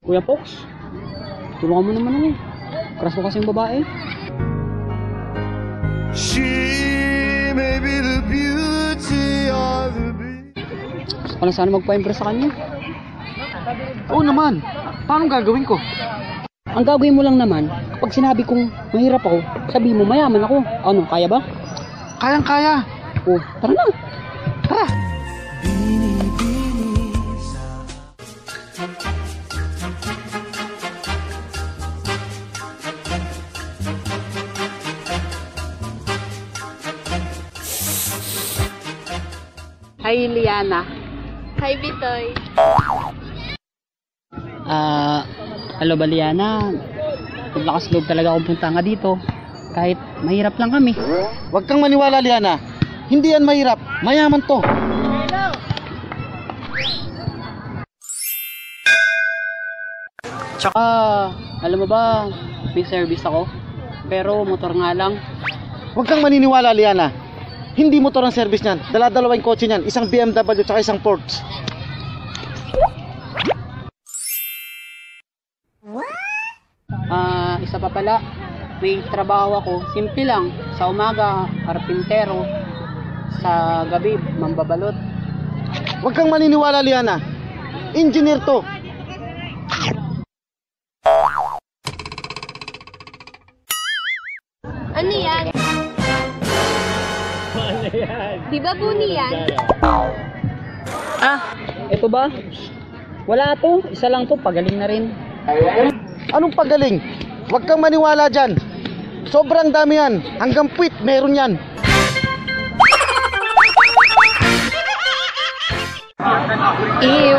Kuya Pox, tulungan mo naman ako. Crush ko kasing babae. She may be the beauty of the beast. Gusto ko na sana magpa-impress sa kanya. Oo naman. Paano gagawin ko? Ang gagawin mo lang naman, kapag sinabi kong mahirap ako, sabihin mo mayaman ako. Ano, kaya ba? Kayang-kaya. Oh, tara na. Tara. Hi, Liana. Hi, Bitoy. Hello ba, Liana? Paglakas loob talaga akong punta nga dito. Kahit mahirap lang kami. Huwag kang maniwala, Liana. Hindi yan mahirap. Mayaman to. Tsaka, alam mo ba, may service ako. Pero motor nga lang. Huwag kang maniniwala, Liana. Hindi motor ang service niyan. Dala-dalawa yung kotse niyan. Isang BMW tsaka isang Porsche. Isa pa pala, may trabaho ako. Simple lang. Sa umaga, karpintero. Sa gabi, mambabalot. Huwag kang maniniwala, Liana. Engineer to. Ano yan? Di ba buni yan? Ito ba? Wala to. Isa lang to. Pagaling na rin. Anong pagaling? Huwag kang maniwala dyan. Sobrang dami yan. Hanggang puwit, meron yan. Ew.